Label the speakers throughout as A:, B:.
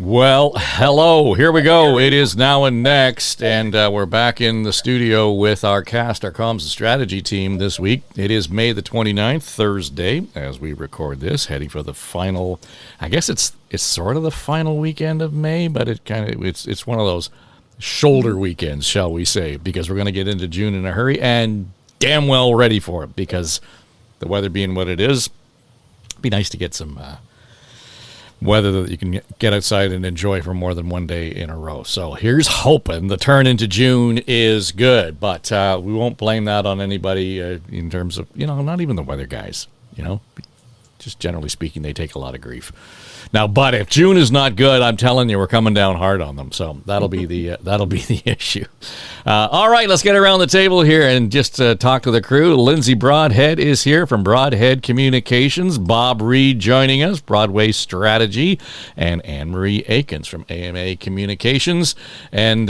A: Well, hello. Here we go. It is Now and Next, and we're back in the studio with our cast, our comms and strategy team this week. It is May the 29th, Thursday, as we record this, heading for the final, I guess it's sort of the final weekend of May, but it's one of those shoulder weekends, shall we say, because we're going to get into June in a hurry, and damn well ready for it, because the weather being what it is, it'd be nice to get some weather that you can get outside and enjoy for more than one day in a row. So here's hoping the turn into June is good, but we won't blame that on anybody in terms of, not even the weather guys, just generally speaking, they take a lot of grief. Now, but if June is not good, I'm telling you, we're coming down hard on them. So that'll be the issue. All right, let's get around the table here and just talk to the crew. Lindsay Broadhead is here from Broadhead Communications. Bob Reid joining us, Broadway Strategy, and Anne-Marie Aikins from AMA Communications. And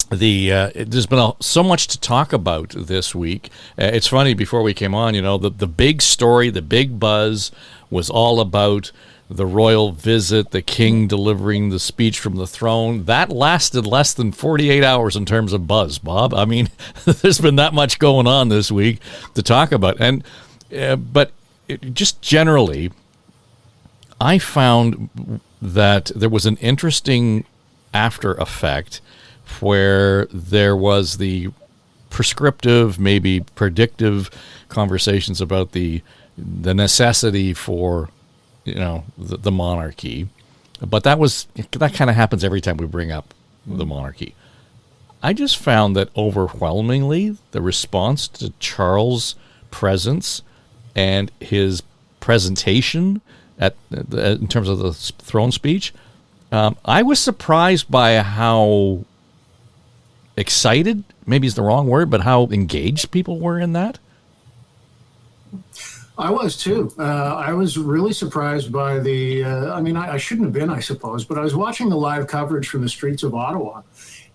A: there's been so much to talk about this week. It's funny, before we came on, the big story, the big buzz was all about the royal visit, the king delivering the speech from the throne. That lasted less than 48 hours in terms of buzz, Bob. I mean, there's been that much going on this week to talk about. But just generally, I found that there was an interesting after effect where there was the prescriptive, maybe predictive conversations about the necessity for the monarchy, but that kind of happens every time we bring up the monarchy. I just found that overwhelmingly the response to Charles' presence and his presentation in terms of the throne speech, I was surprised by how excited, maybe is the wrong word, but how engaged people were in that.
B: I was too. I was really surprised by I shouldn't have been, I suppose, but I was watching the live coverage from the streets of Ottawa,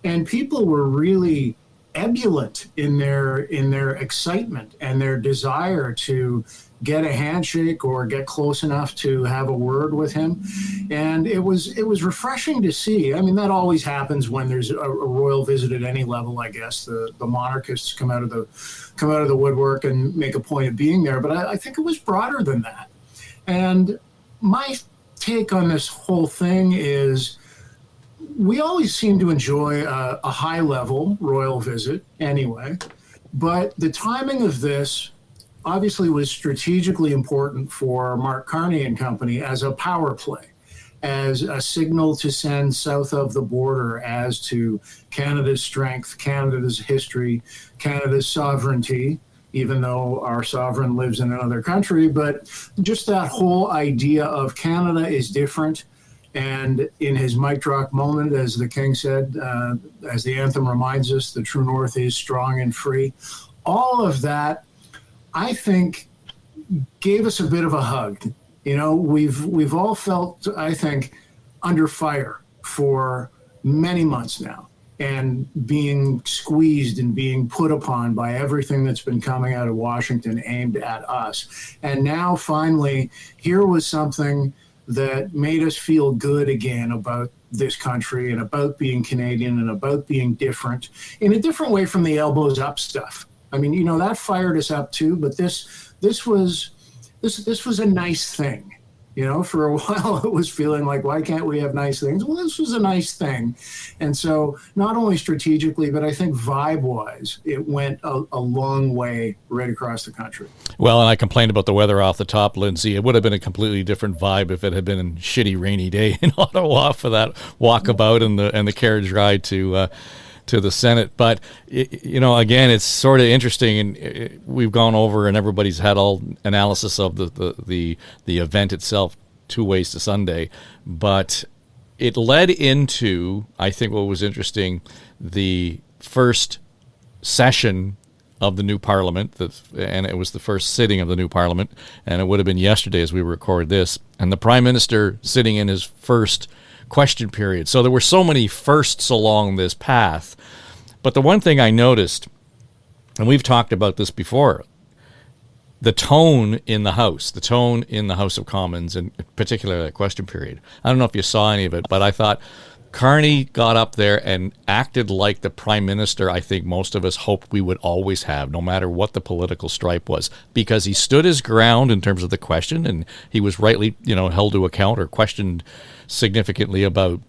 B: and people were really ebullient in their excitement and their desire to get a handshake or get close enough to have a word with him. And it was refreshing to see. I mean, that always happens when there's a royal visit at any level, I guess. The monarchists come out of the woodwork and make a point of being there. But I think it was broader than that. And my take on this whole thing is we always seem to enjoy a high-level royal visit anyway. But the timing of this obviously was strategically important for Mark Carney and company as a power play, as a signal to send south of the border as to Canada's strength, Canada's history, Canada's sovereignty, even though our sovereign lives in another country. But just that whole idea of Canada is different. And in his mic drop moment, as the king said, as the anthem reminds us, the true north is strong and free. All of that, I think, gave us a bit of a hug. We've all felt, I think, under fire for many months now, and being squeezed and being put upon by everything that's been coming out of Washington aimed at us. And now finally, here was something that made us feel good again about this country and about being Canadian and about being different in a different way from the elbows up stuff. I mean, that fired us up too, but this was a nice thing. For a while it was feeling like, why can't we have nice things? Well, this was a nice thing. And so not only strategically, but I think vibe-wise, it went a long way right across the country.
A: Well, and I complained about the weather off the top, Lindsay. It would have been a completely different vibe if it had been a shitty rainy day in Ottawa for that walkabout and the carriage ride to the Senate. But again, it's sort of interesting, and we've gone over, and everybody's had all analysis of the event itself, 2 ways to Sunday. But it led into, I think, what was interesting, the first session of the new parliament, and it was the first sitting of the new parliament, and it would have been yesterday as we record this, and the prime minister sitting in his first question period. So there were so many firsts along this path. But the one thing I noticed, and we've talked about this before, the tone in the House of Commons, and particularly that question period. I don't know if you saw any of it, but I thought Carney got up there and acted like the prime minister I think most of us hoped we would always have, no matter what the political stripe was, because he stood his ground in terms of the question, and he was rightly, held to account or questioned significantly about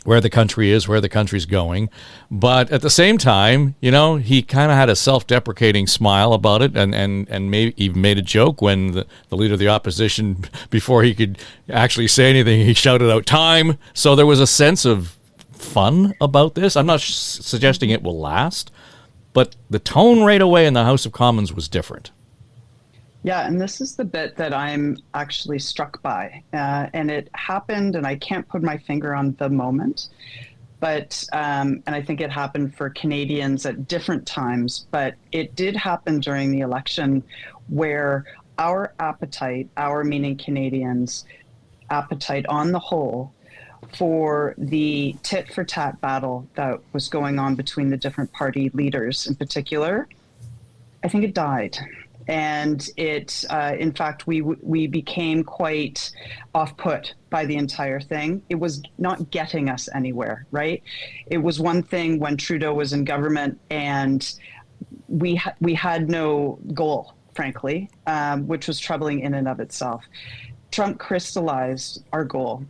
A: where the country is, where the country's going. But at the same time, he kind of had a self-deprecating smile about it, and maybe even made a joke when the leader of the opposition, before he could actually say anything, he shouted out, "Time!" So there was a sense of fun about this. I'm not suggesting it will last, but the tone right away in the House of Commons was different.
C: Yeah, and this is the bit that I'm actually struck by. And it happened, and I can't put my finger on the moment, but, and I think it happened for Canadians at different times, but it did happen during the election where our appetite, our meaning Canadians' appetite on the whole, for the tit for tat battle that was going on between the different party leaders in particular, I think it died. And it, in fact, we became quite off-put by the entire thing. It was not getting us anywhere, right? It was one thing when Trudeau was in government, and we had no goal, frankly, which was troubling in and of itself. Trump crystallized our goal,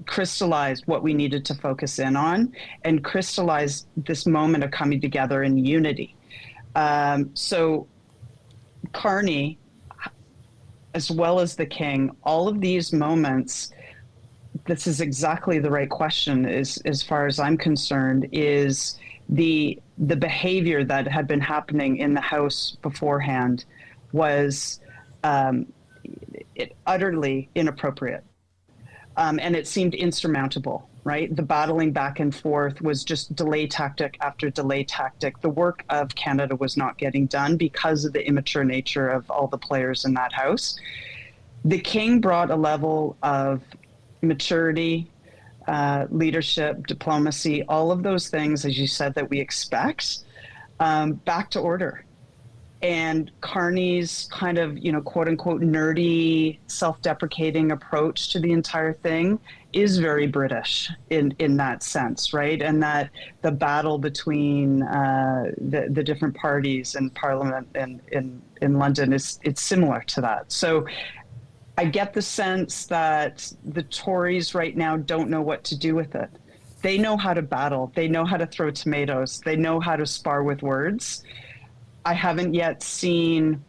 C: crystallized what we needed to focus in on, and crystallized this moment of coming together in unity. So Carney, as well as the King, all of these moments, this is exactly the right question, as far as I'm concerned, is the behavior that had been happening in the House beforehand was utterly inappropriate. And it seemed insurmountable, right? The battling back and forth was just delay tactic after delay tactic. The work of Canada was not getting done because of the immature nature of all the players in that House. The King brought a level of maturity, leadership, diplomacy, all of those things, as you said, that we expect, back to order. And Carney's kind of, quote unquote, nerdy, self-deprecating approach to the entire thing is very British in that sense, right? And that the battle between the different parties in Parliament and in London it's similar to that. So I get the sense that the Tories right now don't know what to do with it. They know how to battle. They know how to throw tomatoes. They know how to spar with words. I haven't yet seen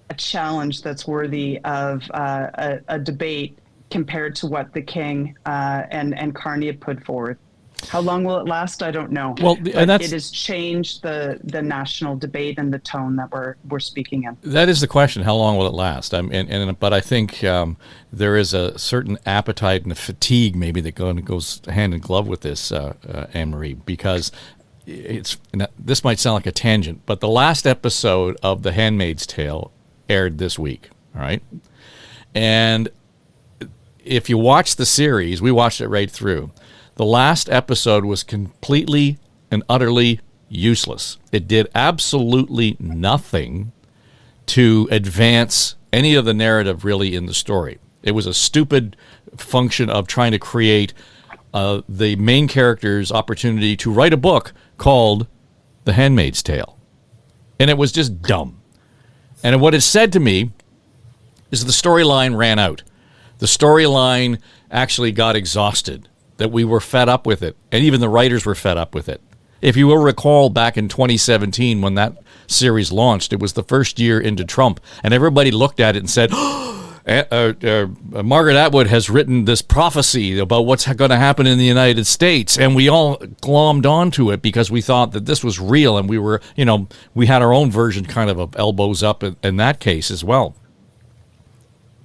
C: a challenge that's worthy of a debate compared to what the King and Carney have put forward. How long will it last? I don't know.
A: Well, and
C: it has changed the national debate and the tone that we're speaking in.
A: That is the question. How long will it last? But I think there is a certain appetite and a fatigue maybe that goes hand in glove with this, Anne-Marie, because this might sound like a tangent, but the last episode of The Handmaid's Tale aired this week, all right? And if you watch the series, we watched it right through, the last episode was completely and utterly useless. It did absolutely nothing to advance any of the narrative really in the story. It was a stupid function of trying to create the main character's opportunity to write a book called The Handmaid's Tale. And it was just dumb. And what it said to me is the storyline ran out. The storyline actually got exhausted, that we were fed up with it. And even the writers were fed up with it. If you will recall back in 2017 when that series launched, it was the first year into Trump. And everybody looked at it and said, Margaret Atwood has written this prophecy about what's going to happen in the United States, and we all glommed onto it because we thought that this was real, and we were, we had our own version kind of elbows up in that case as well.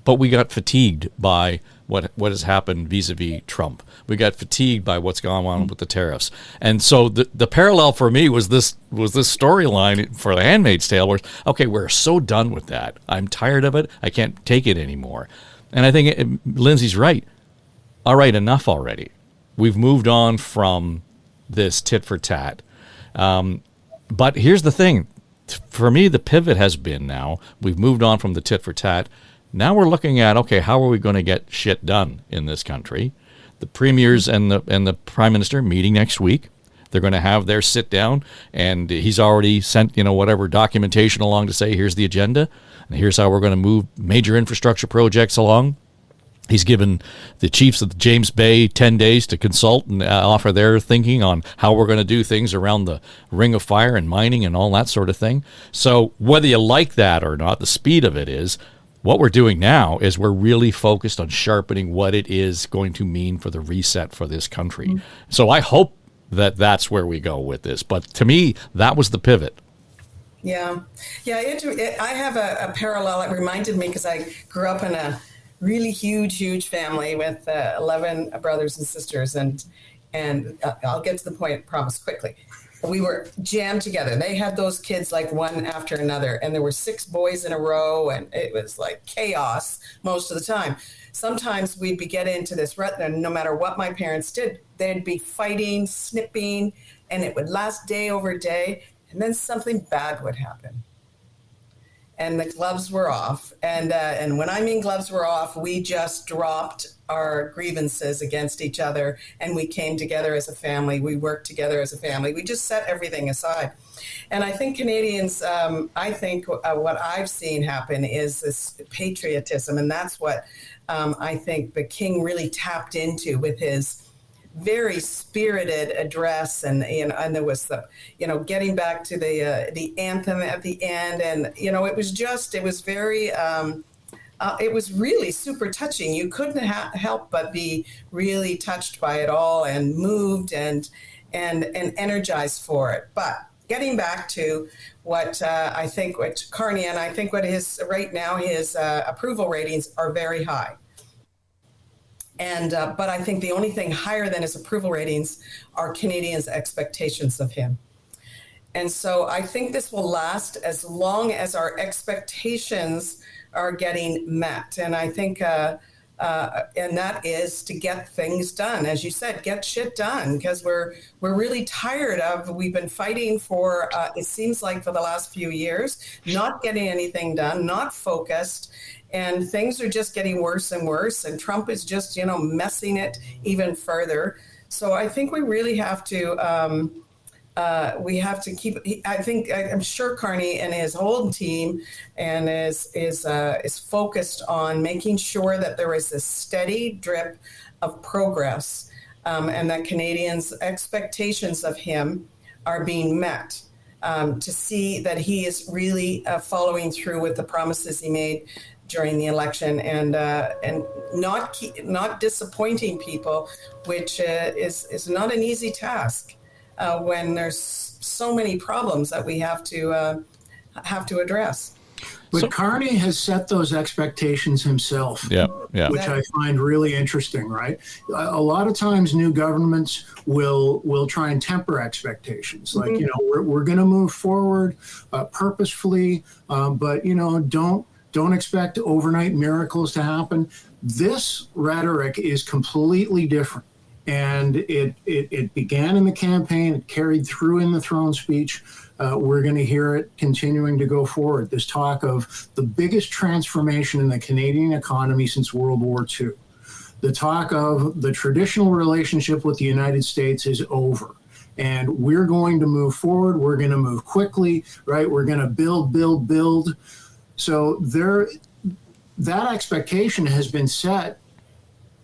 A: But we got fatigued by what has happened vis-a-vis Trump. We got fatigued by what's gone on with the tariffs. And so the parallel for me was this storyline for The Handmaid's Tale where, okay, we're so done with that. I'm tired of it. I can't take it anymore. And I think Lindsay's right. All right, enough already. We've moved on from this tit for tat. But here's the thing. for me, the pivot has been now, we've moved on from the tit for tat. Now we're looking at, okay, how are we going to get shit done in this country? The premiers and the prime minister meeting next week. They're going to have their sit down, and he's already sent, whatever documentation along to say, here's the agenda, and here's how we're going to move major infrastructure projects along. He's given the chiefs of the James Bay 10 days to consult and offer their thinking on how we're going to do things around the Ring of Fire and mining and all that sort of thing. So whether you like that or not, the speed of it is, what we're doing now is we're really focused on sharpening what it is going to mean for the reset for this country. Mm-hmm. So I hope that that's where we go with this. But to me, that was the pivot.
D: Yeah. I have a parallel. It reminded me because I grew up in a really huge family with 11 brothers and sisters. And I'll get to the point, I promise, quickly. We were jammed together. They had those kids like one after another. And there were 6 boys in a row. And it was like chaos most of the time. Sometimes we'd get into this rut, and no matter what my parents did, they'd be fighting, snipping, and it would last day over day. And then something bad would happen. And the gloves were off. And when I mean gloves were off, we just dropped our grievances against each other, and we came together as a family. We worked together as a family. We just set everything aside. And I think Canadians, what I've seen happen is this patriotism, and that's what I think the King really tapped into with his very spirited address, and there was the getting back to the anthem at the end, and it was very it was really super touching. You couldn't help but be really touched by it all and moved and energized for it. But getting back to what I think what Carney, and I think what his right now his approval ratings are very high. And but I think the only thing higher than his approval ratings are Canadians' expectations of him. And so I think this will last as long as our expectations are getting met. And I think, and that is to get things done. As you said, get shit done, because we're really tired of, we've been fighting for, it seems like for the last few years, not getting anything done, not focused. And things are just getting worse and worse. And Trump is just, messing it even further. So I think we really have to, keep. I'm sure Carney and his whole team and is focused on making sure that there is a steady drip of progress, and that Canadians' expectations of him are being met. To see that he is really following through with the promises he made during the election, and not disappointing people, which is not an easy task when there's so many problems that we have to address.
B: But Carney has set those expectations himself, which I find really interesting, right? A lot of times new governments will try and temper expectations. Like, we're going to move forward purposefully, but, don't expect overnight miracles to happen. This rhetoric is completely different. And it began in the campaign, it carried through in the throne speech. We're going to hear it continuing to go forward. This talk of the biggest transformation in the Canadian economy since World War II. The talk of the traditional relationship with the United States is over. And we're going to move forward. We're going to move quickly, right? We're going to build. So that expectation has been set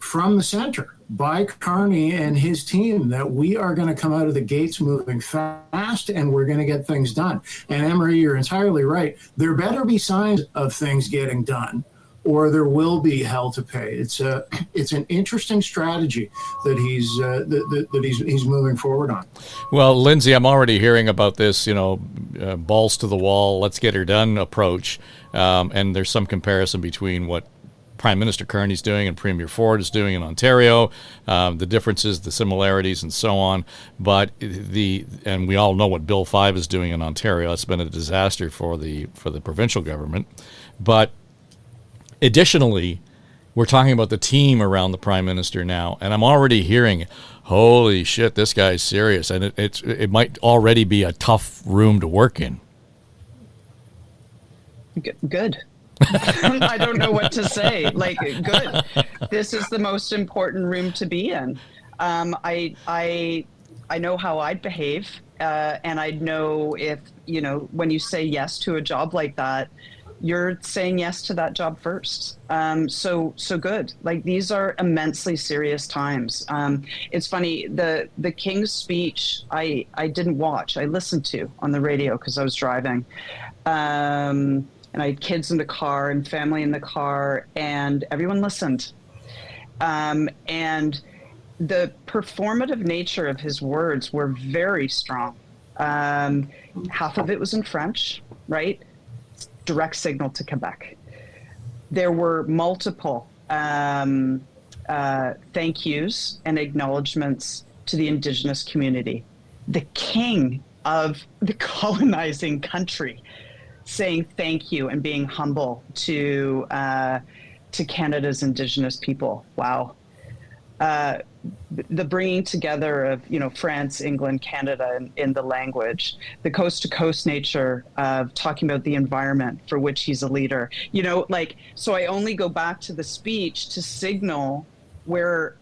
B: from the center by Carney and his team, that we are going to come out of the gates moving fast and we're going to get things done. And Emery, you're entirely right. There better be signs of things getting done, or there will be hell to pay. It's an interesting strategy that he's moving forward on.
A: Well, Lindsay, I'm already hearing about this, balls to the wall, let's get her done approach. And there's some comparison between what Prime Minister Carney's doing and Premier Ford is doing in Ontario, the differences, the similarities, and so on. But and we all know what Bill 5 is doing in Ontario. It's been a disaster for the provincial government. But additionally, we're talking about the team around the Prime Minister now, and I'm already hearing, holy shit, this guy's serious, and it might already be a tough room to work in.
C: Good. I don't know what to say. Like, good. This is the most important room to be in. I know how I'd behave, and I know if, when you say yes to a job like that, you're saying yes to that job first. So good. Like, these are immensely serious times. It's funny, the King's speech, I didn't watch. I listened to on the radio because I was driving. And I had kids in the car and family in the car, and everyone listened. And the performative nature of his words were very strong. Half of it was in French, right? Direct signal to Quebec. There were multiple thank yous and acknowledgements to the Indigenous community. The king of the colonizing country saying thank you and being humble to Canada's Indigenous people. Wow. The bringing together of, France, England, Canada in the language, the coast to coast nature of talking about the environment for which he's a leader, so I only go back to the speech to signal where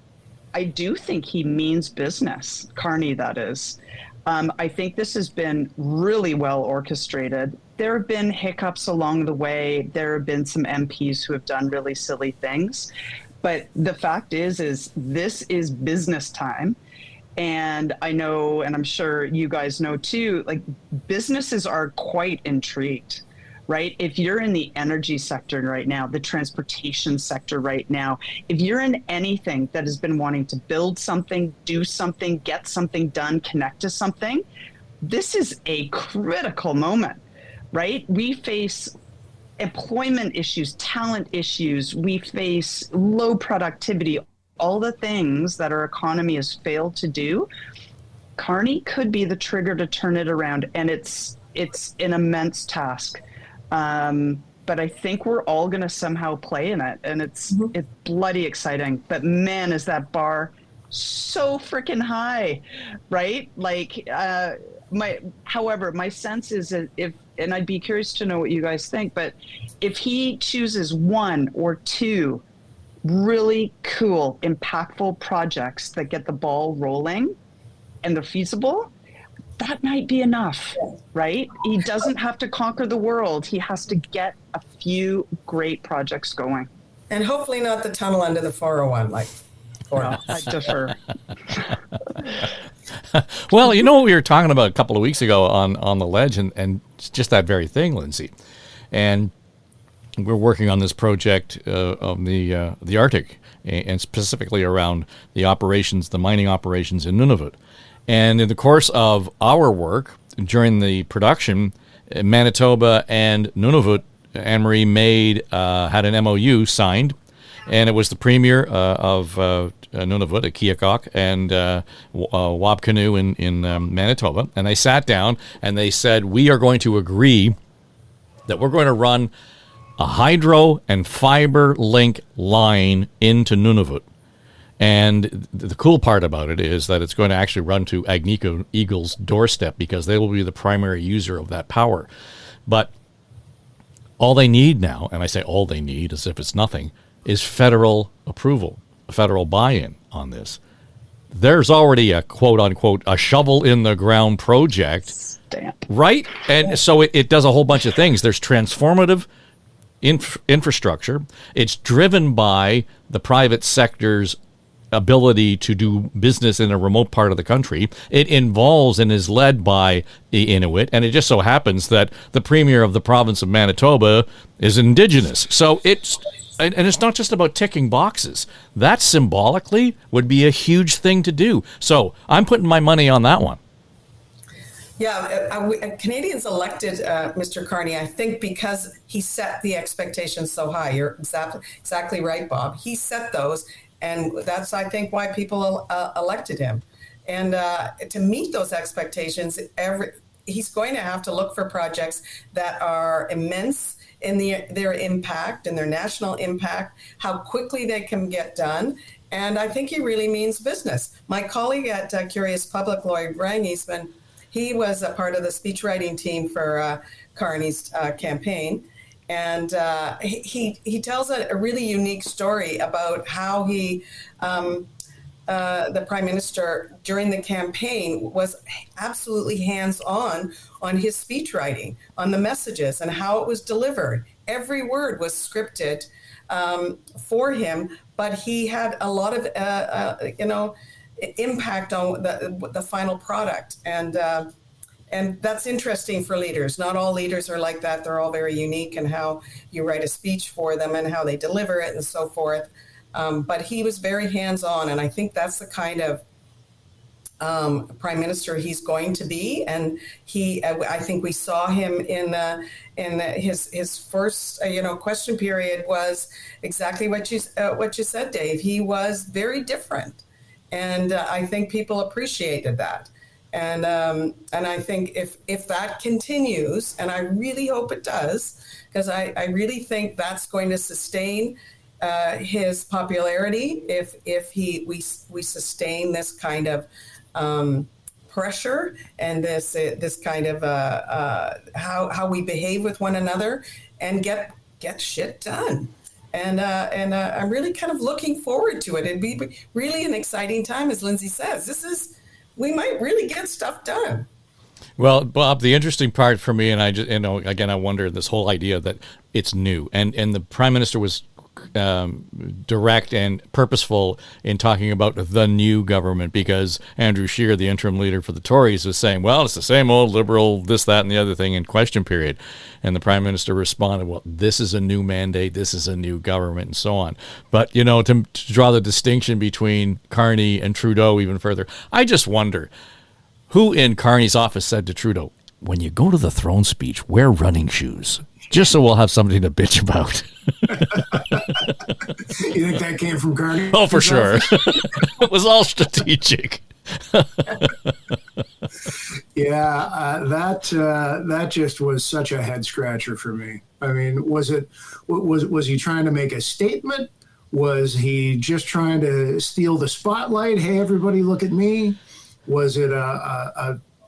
C: I do think he means business, Carney, that is. I think this has been really well orchestrated. There have been hiccups along the way. There have been some MPs who have done really silly things. But the fact is this is business time. And I know, and I'm sure you guys know too, like, businesses are quite intrigued, right? If you're in the energy sector right now, the transportation sector right now, if you're in anything that has been wanting to build something, do something, get something done, connect to something, this is a critical moment, right? We face employment issues, talent issues, we face low productivity, all the things that our economy has failed to do. Carney could be the trigger to turn it around, and it's an immense task. But I think we're all going to somehow play in it, and it's bloody exciting. But man, is that bar so freaking high, right? Like, however, my sense is that and I'd be curious to know what you guys think, but if he chooses one or two really cool, impactful projects that get the ball rolling and they're feasible, that might be enough, right? He doesn't have to conquer the world. He has to get a few great projects going.
D: And hopefully not the tunnel under the 401, like.
C: No, I defer.
A: Well, we were talking about a couple of weeks ago on the ledge, and just that very thing, Lindsay. And we're working on this project of the Arctic, and specifically around the mining operations in Nunavut. And in the course of our work during the production, Manitoba and Nunavut, Anne-Marie had an MOU signed, and it was the premier of Nunavut at Keokuk and Wabkanu in Manitoba. And they sat down and they said, we are going to agree that we're going to run a hydro and fiber link line into Nunavut. And the cool part about it is that it's going to actually run to Agnico Eagle's doorstep, because they will be the primary user of that power. But all they need now, and I say all they need as if it's nothing, is federal approval, federal buy-in on this. There's already a quote-unquote a shovel-in-the-ground project,
C: Stamp.
A: Right? And so it does a whole bunch of things. There's transformative infrastructure. It's driven by the private sector's ability to do business in a remote part of the country. It involves and is led by the Inuit, and it just so happens that the premier of the province of Manitoba is Indigenous. So it's not just about ticking boxes. That symbolically would be a huge thing to do. So I'm putting my money on that one.
D: Yeah, Canadians elected Mr. Carney, I think, because he set the expectations so high. You're exactly right, Bob. He set those, and that's, I think, why people elected him. And to meet those expectations, he's going to have to look for projects that are immense in their impact and their national impact, how quickly they can get done. And I think he really means business. My colleague at Curious Public, Lloyd Rangeisman, he was a part of the speechwriting team for Carney's campaign. And he tells a really unique story about how he, the prime minister during the campaign, was absolutely hands-on his speech writing, on the messages and how it was delivered. Every word was scripted for him, but he had a lot of, impact on the final product. And that's interesting for leaders. Not all leaders are like that. They're all very unique in how you write a speech for them and how they deliver it and so forth. But he was very hands-on, and I think that's the kind of prime minister he's going to be. And I think we saw him in his first question period was exactly what you said, Dave. He was very different, and I think people appreciated that. And I think if that continues, and I really hope it does, because I really think that's going to sustain his popularity if we sustain this kind of pressure and this kind of how we behave with one another and get shit done. And I'm really kind of looking forward to it. It'd be really an exciting time, as Lindsay says. We might really get stuff done.
A: Well, Bob, the interesting part for me, and I just, again, I wonder this whole idea that it's new, and the prime minister was direct and purposeful in talking about the new government, because Andrew Scheer, the interim leader for the Tories, was saying, well, it's the same old Liberal, this, that, and the other thing in question period. And the prime minister responded, well, this is a new mandate, this is a new government, and so on. But, to draw the distinction between Carney and Trudeau even further, I just wonder who in Carney's office said to Trudeau, when you go to the throne speech, wear running shoes, just so we'll have something to bitch about.
B: You think that came from Carney?
A: Oh, for sure. It was all strategic.
B: Yeah, that just was such a head scratcher for me. I mean, was he trying to make a statement? Was he just trying to steal the spotlight? Hey, everybody, look at me. Was it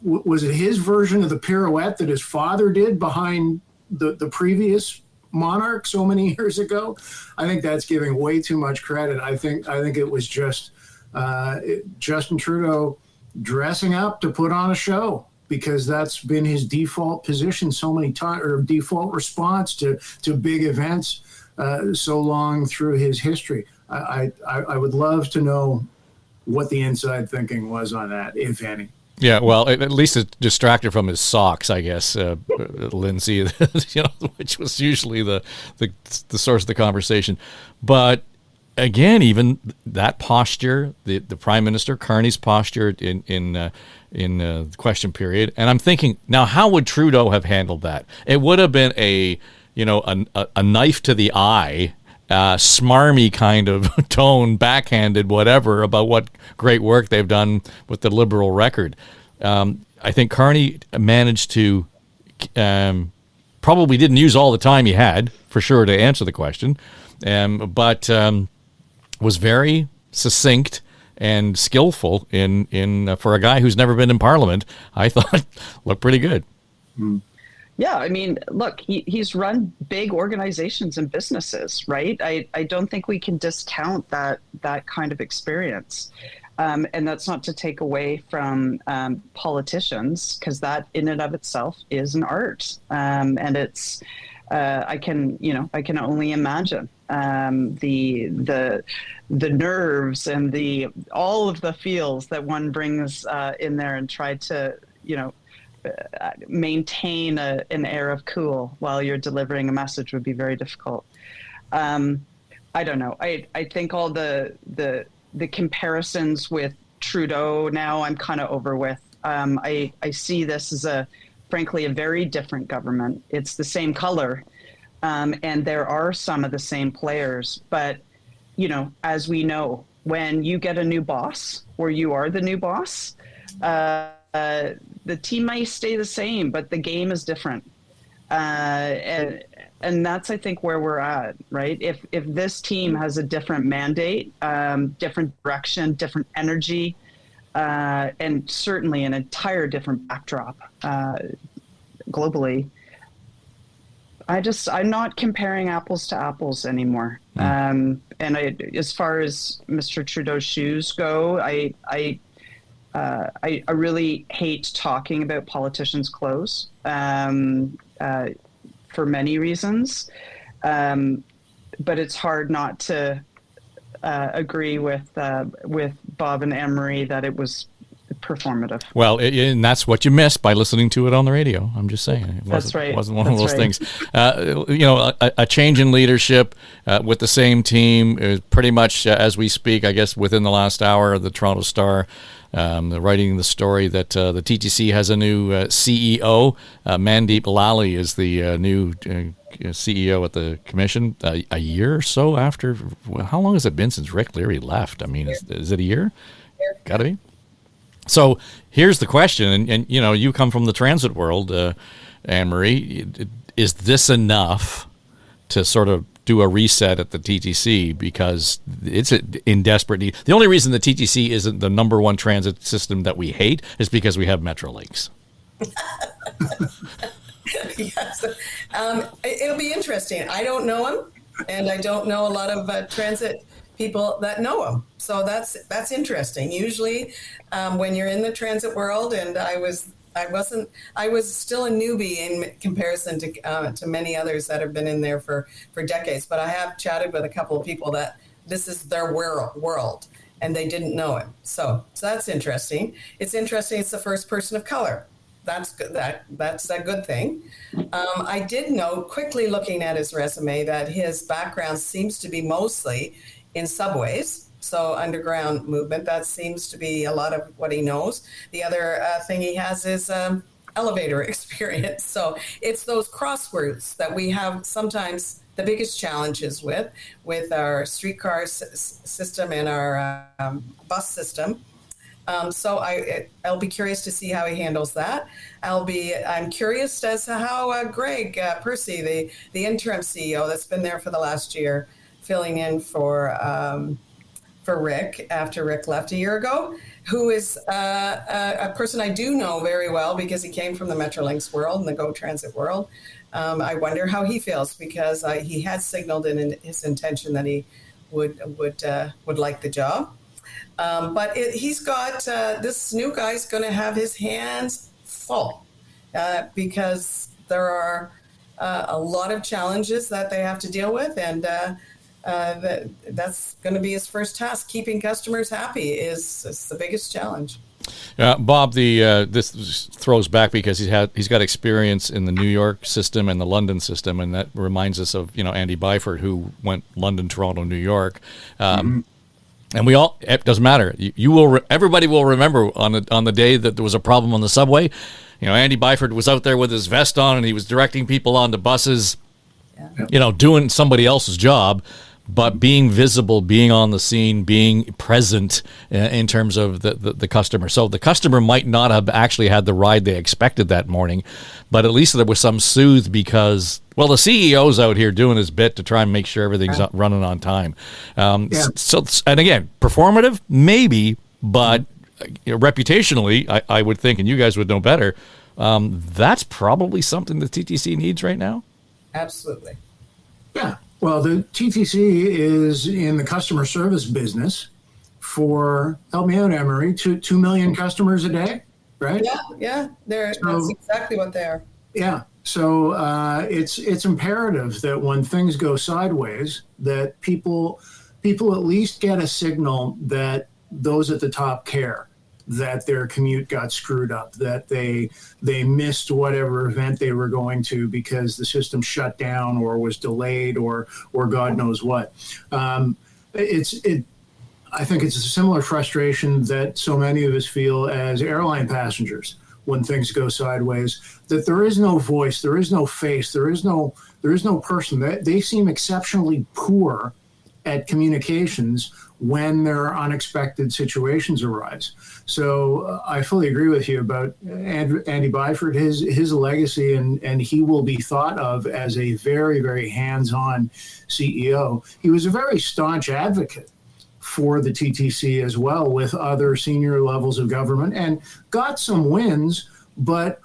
B: was it his version of the pirouette that his father did behind the previous monarch so many years ago? I think that's giving way too much credit. I think it was just Justin Trudeau dressing up to put on a show, because that's been his default position so many times, or default response to big events so long through his history. I would love to know what the inside thinking was on that, if any.
A: Yeah, well, at least it distracted from his socks, I guess, Lindsay, which was usually the source of the conversation. But again, even that posture, the Prime Minister Carney's posture in the question period, and I'm thinking now, how would Trudeau have handled that? It would have been a knife to the eye, smarmy kind of tone, backhanded, whatever, about what great work they've done with the Liberal record. I think Carney managed to probably didn't use all the time he had, for sure, to answer the question, but was very succinct and skillful in for a guy who's never been in Parliament. I thought looked pretty good.
B: Mm.
C: Yeah, I mean, look, he's run big organizations and businesses, right? I don't think we can discount that kind of experience. And that's not to take away from politicians, because that in and of itself is an art. And it's, I can only imagine the nerves and all of the feels that one brings in there, and try to, maintain an air of cool while you're delivering a message would be very difficult. I don't know. I think all the comparisons with Trudeau now I'm kind of over with. I see this as frankly, a very different government. It's the same color, and there are some of the same players. But, as we know, when you get a new boss, or you are the new boss, the team may stay the same, but the game is different. And that's, I think, where we're at, right? If this team has a different mandate, different direction, different energy, and certainly an entire different backdrop globally, I'm not comparing apples to apples anymore. As far as Mr. Trudeau's shoes go, I really hate talking about politicians' clothes for many reasons. But it's hard not to agree with Bob and Emery that it was performative.
A: Well, and that's what you missed by listening to it on the radio. I'm just saying.
C: That's right.
A: It wasn't one of those things. A change in leadership with the same team, pretty much as we speak, I guess, within the last hour, the Toronto Star writing the story that the TTC has a new CEO. Mandeep Lally is the new CEO at the commission. A year or so after, how long has it been since Rick Leary left? I mean, is it a year? Got to be. So here's the question, and you come from the transit world, Anne-Marie. Is this enough to sort of do a reset at the TTC, because it's in desperate need? The only reason the TTC isn't the number one transit system that we hate is because we have Metrolinx.
D: Yes. It'll be interesting. I don't know him, and I don't know a lot of transit people that know him. So that's interesting. Usually, when you're in the transit world, and I was still a newbie in comparison to many others that have been in there for decades. But I have chatted with a couple of people that this is their world, and they didn't know him. So that's interesting. It's interesting. It's the first person of color. That's good. That's a good thing. I did note, quickly looking at his resume, that his background seems to be mostly in subways. So underground movement, that seems to be a lot of what he knows. The other thing he has is elevator experience. So it's those cross routes that we have sometimes the biggest challenges with our streetcar system and our bus system. So I'll be curious to see how he handles that. I'm curious as to how Greg Percy, the interim CEO that's been there for the last year, filling in for Rick after Rick left a year ago, who is a person I do know very well because he came from the Metrolinx world and the Go Transit world. I wonder how he feels, because he had signaled in his intention that he would like the job. But he's got this new guy's going to have his hands full because there are a lot of challenges that they have to deal with, and that's going to be his first task. Keeping customers happy is the biggest challenge.
A: Bob, this throws back because he's got experience in the New York system and the London system, and that reminds us of Andy Byford, who went London, Toronto, New York. And it doesn't matter. Everybody will remember on the day that there was a problem on the subway. Andy Byford was out there with his vest on, and he was directing people onto buses, doing somebody else's job, but being visible, being on the scene, being present in terms of the customer. So the customer might not have actually had the ride they expected that morning, but at least there was some soothe because, well, the CEO's out here doing his bit to try and make sure everything's running on time. So, and again, performative, maybe, but reputationally, I would think, and you guys would know better, that's probably something the TTC needs right now.
D: Absolutely.
B: Yeah. Well, the TTC is in the customer service business for, help me out, Emery, 2 million customers a day, right?
D: Yeah. That's exactly what they are.
B: Yeah. So it's imperative that when things go sideways, that people at least get a signal that those at the top care, that their commute got screwed up, that they missed whatever event they were going to because the system shut down or was delayed or God knows what. I think it's a similar frustration that so many of us feel as airline passengers when things go sideways, that there is no voice, there is no face, there is no person. They seem exceptionally poor at communications when there are unexpected situations arise. So I fully agree with you about Andy Byford, his legacy, and he will be thought of as a very, very hands-on CEO. He was a very staunch advocate for the TTC as well with other senior levels of government and got some wins, but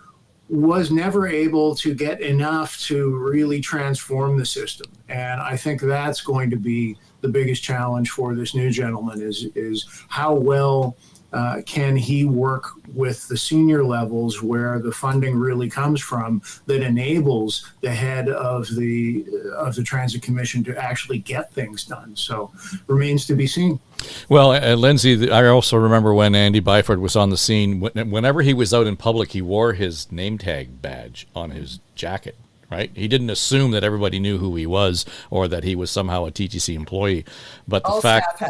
B: was never able to get enough to really transform the system. And I think that's going to be the biggest challenge for this new gentleman is how well can he work with the senior levels where the funding really comes from that enables the head of the Transit Commission to actually get things done. So remains to be seen.
A: Well, Lindsay, I also remember when Andy Byford was on the scene, whenever he was out in public, he wore his name tag badge on his jacket, right? He didn't assume that everybody knew who he was or that he was somehow a TTC employee. But the fact...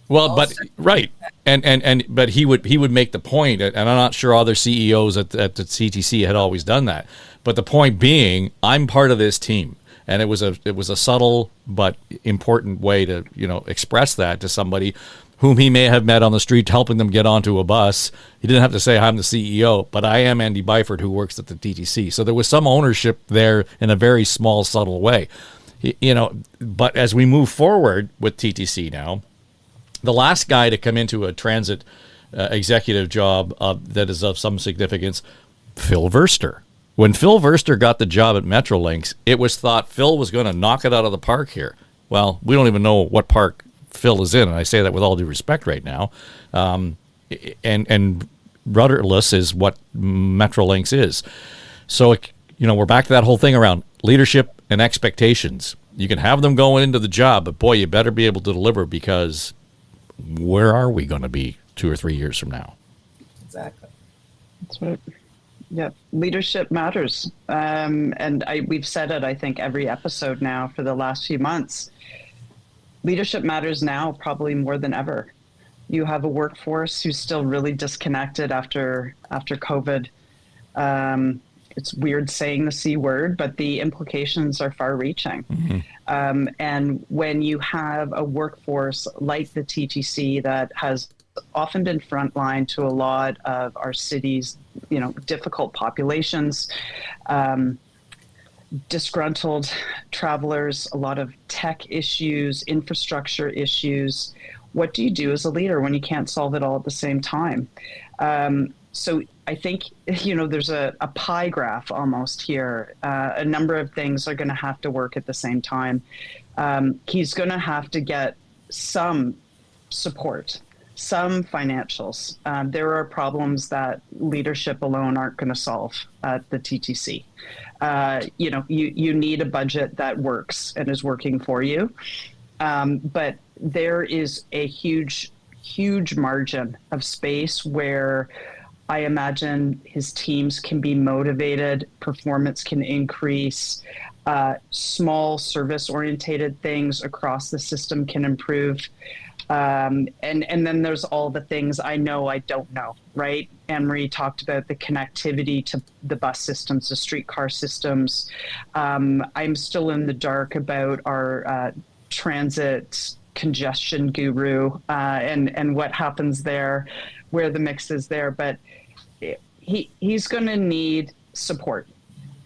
A: Well, but right, but he would make the point, and I'm not sure other CEOs at the TTC had always done that. But the point being, I'm part of this team, and it was a subtle but important way to express that to somebody whom he may have met on the street, helping them get onto a bus. He didn't have to say I'm the CEO, but I am Andy Byford who works at the TTC. So there was some ownership there in a very small, subtle way, But as we move forward with TTC now. The last guy to come into a transit executive job that is of some significance, Phil Verster. When Phil Verster got the job at Metrolinx, it was thought Phil was going to knock it out of the park here. Well, we don't even know what park Phil is in, and I say that with all due respect right now. And rudderless is what Metrolinx is. So, we're back to that whole thing around leadership and expectations. You can have them going into the job, but boy, you better be able to deliver because... where are we going to be 2 or 3 years from now?
D: Exactly.
C: That's right. Yeah, leadership matters. We've said it, I think, every episode now for the last few months. Leadership matters now probably more than ever. You have a workforce who's still really disconnected after COVID. It's weird saying the C word, but the implications are far-reaching. Mm-hmm. And when you have a workforce like the TTC that has often been frontline to a lot of our city's, difficult populations, disgruntled travelers, a lot of tech issues, infrastructure issues, what do you do as a leader when you can't solve it all at the same time? So I think, there's a pie graph almost here. A number of things are going to have to work at the same time. He's going to have to get some support, some financials. There are problems that leadership alone aren't going to solve at the TTC. You need a budget that works and is working for you. But there is a huge margin of space where I imagine his teams can be motivated, performance can increase, small service-orientated things across the system can improve. And then there's all the things I know I don't know, right? Anne-Marie talked about the connectivity to the bus systems, the streetcar systems. I'm still in the dark about our transit congestion guru and what happens there, where the mix is there. But he's going to need support.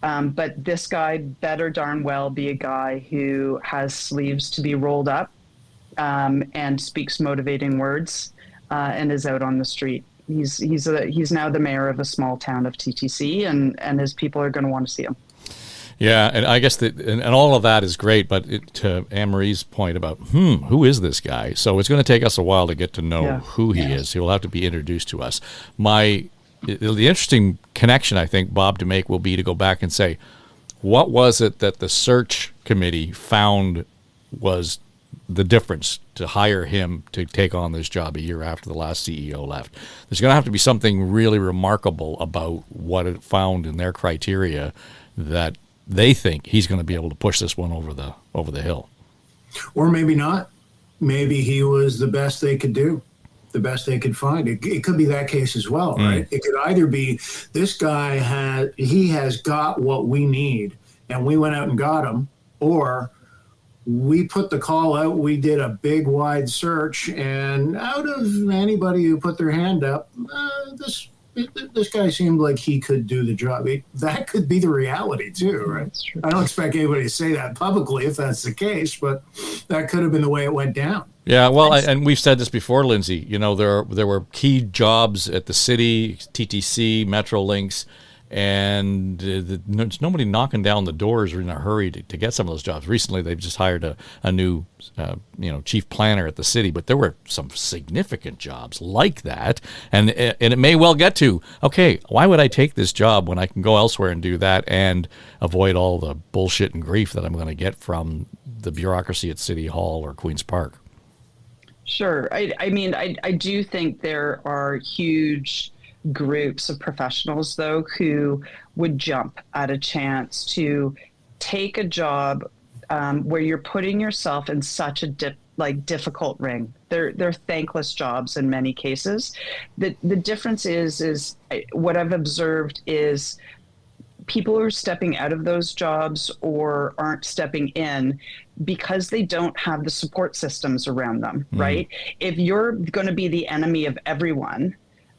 C: But this guy better darn well be a guy who has sleeves to be rolled up and speaks motivating words and is out on the street. He's now the mayor of a small town of TTC, and his people are going to want to see him.
A: Yeah, and I guess and all of that is great, but to Anne-Marie's point about, who is this guy? So it's going to take us a while to get to know who he is. He will have to be introduced to us. The interesting connection, I think, Bob, to make will be to go back and say, what was it that the search committee found was the difference to hire him to take on this job a year after the last CEO left? There's going to have to be something really remarkable about what it found in their criteria that they think he's going to be able to push this one over the hill.
B: Or maybe not. Maybe he was the best they could do, the best they could find. It could be that case as well, right? It could either be this guy has got what we need and we went out and got him, or we put the call out, we did a big wide search, and out of anybody who put their hand up, this guy seemed like he could do the job. That could be the reality too, right? That's true. I don't expect anybody to say that publicly if that's the case, but that could have been the way it went down.
A: Yeah, well, and we've said this before, Lindsay. There were key jobs at the city, TTC, Metrolinx, and there's nobody knocking down the doors or in a hurry to get some of those jobs. Recently, they've just hired a new chief planner at the city, but there were some significant jobs like that, and it may well get to, okay, why would I take this job when I can go elsewhere and do that and avoid all the bullshit and grief that I'm going to get from the bureaucracy at City Hall or Queen's Park?
C: Sure. I mean, I do think there are huge groups of professionals, though, who would jump at a chance to take a job where you're putting yourself in such a difficult ring. They're thankless jobs in many cases. The difference is what I've observed is people who are stepping out of those jobs or aren't stepping in because they don't have the support systems around them, right? If you're going to be the enemy of everyone,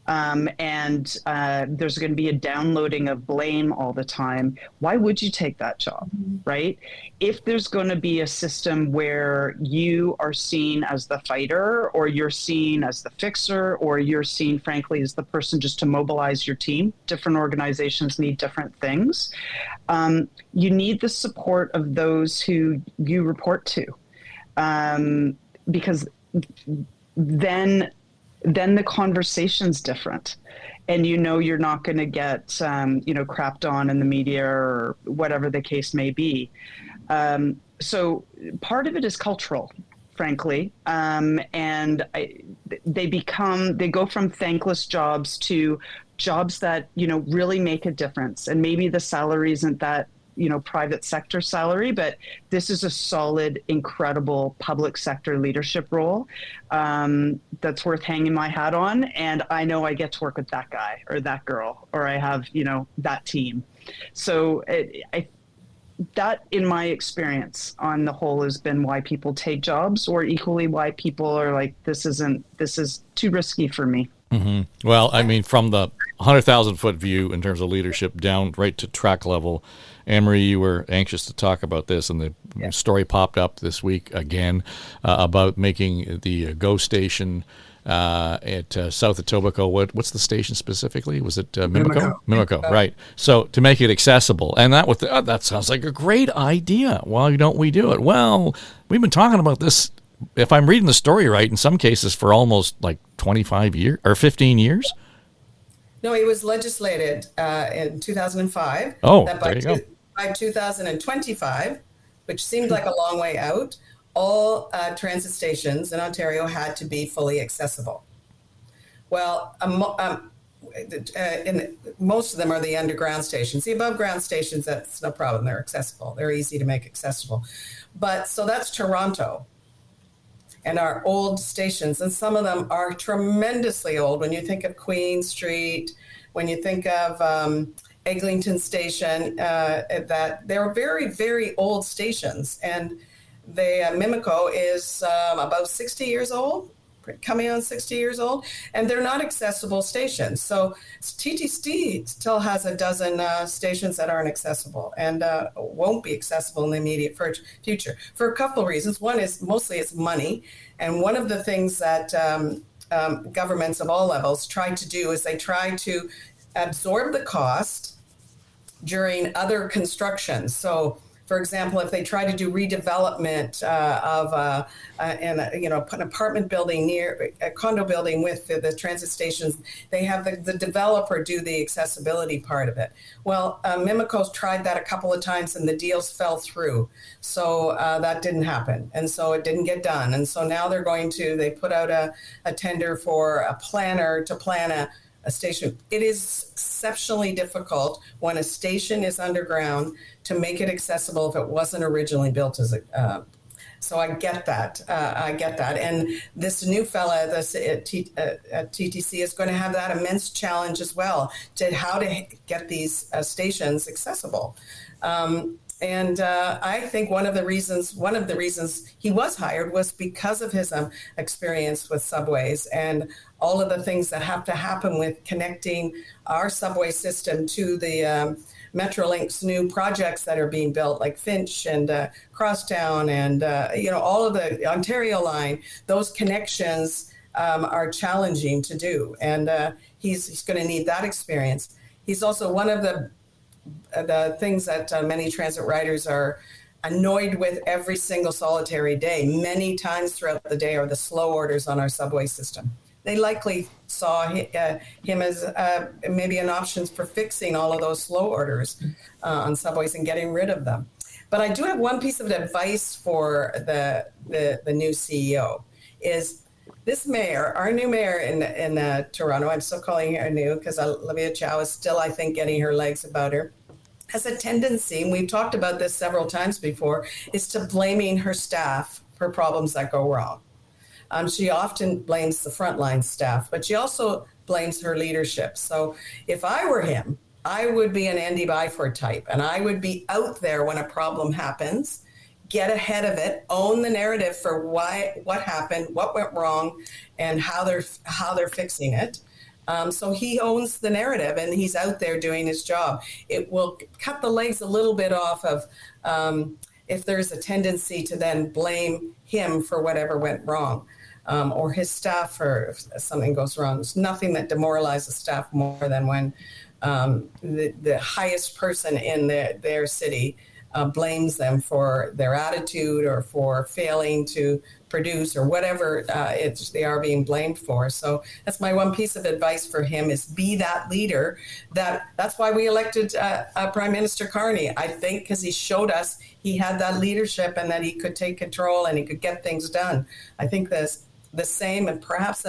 C: and there's going to be a downloading of blame all the time, why would you take that job, right? If there's going to be a system where you are seen as the fighter, or you're seen as the fixer, or you're seen, frankly, as the person just to mobilize your team, different organizations need different things. You need the support of those who you report to, because then the conversation's different, and you're not going to get crapped on in the media or whatever the case may be. So part of it is cultural, frankly, and they go from thankless jobs to jobs that really make a difference, and maybe the salary isn't that private sector salary, but this is a solid, incredible public sector leadership role that's worth hanging my hat on. And I know I get to work with that guy or that girl, or I have, that team. So that, in my experience, on the whole, has been why people take jobs, or equally why people are like, this is too risky for me.
A: Mm-hmm. Well, I mean, from the 100,000-foot view in terms of leadership down right to track level, Anne-Marie, you were anxious to talk about this, and the story popped up this week again about making the GO station at south of Etobicoke. What's the station specifically? Was it Mimico? Mimico, right. So to make it accessible. And that sounds like a great idea. Why don't we do it? Well, we've been talking about this, if I'm reading the story right, in some cases for almost like 25 years or 15 years.
D: No, it was legislated in 2005.
A: Oh,
D: that
A: there you go.
D: By 2025, which seemed like a long way out, all transit stations in Ontario had to be fully accessible. Well, most of them are the underground stations. The above ground stations, that's no problem. They're accessible. They're easy to make accessible. But so that's Toronto. And our old stations, and some of them are tremendously old. When you think of Queen Street, when you think of Eglinton Station, that they're very, very old stations. And the Mimico is about 60 years old, coming on 60 years old, and they're not accessible stations. So TTC still has a dozen stations that aren't accessible and won't be accessible in the immediate future for a couple of reasons. One is mostly it's money. And one of the things that governments of all levels try to do is they try to absorb the cost during other construction. So, for example, if they try to do redevelopment of an apartment building near a condo building with the transit stations, they have the developer do the accessibility part of it. Well, Mimico's tried that a couple of times and the deals fell through. So that didn't happen. And so it didn't get done. And so now they put out a tender for a planner to plan a station. It is exceptionally difficult when a station is underground to make it accessible if it wasn't originally built as a. So I get that. And this new fella at TTC is going to have that immense challenge as well, to how to get these stations accessible. And I think one of the reasons he was hired was because of his experience with subways and all of the things that have to happen with connecting our subway system to the Metrolink's new projects that are being built, like Finch and Crosstown and all of the Ontario line. Those connections are challenging to do, and he's going to need that experience. he's also one of the things that many transit riders are annoyed with every single solitary day, many times throughout the day, are the slow orders on our subway system. They likely saw him as maybe an option for fixing all of those slow orders on subways and getting rid of them. But I do have one piece of advice for the new CEO is this mayor, our new mayor in Toronto, I'm still calling her new because Olivia Chow is still, I think, getting her legs about her, has a tendency, and we've talked about this several times before, is to blaming her staff for problems that go wrong. She often blames the frontline staff, but she also blames her leadership. So if I were him, I would be an Andy Byford type, and I would be out there when a problem happens, get ahead of it, own the narrative for what happened, what went wrong, and how they're fixing it. So he owns the narrative and he's out there doing his job. It will cut the legs a little bit off of if there's a tendency to then blame him for whatever went wrong or his staff for if something goes wrong. There's nothing that demoralizes staff more than when the highest person in their city blames them for their attitude or for failing to produce or whatever they are being blamed for. So that's my one piece of advice for him is be that leader. That's why we elected Prime Minister Carney, I think, because he showed us he had that leadership and that he could take control and he could get things done. I think the same and perhaps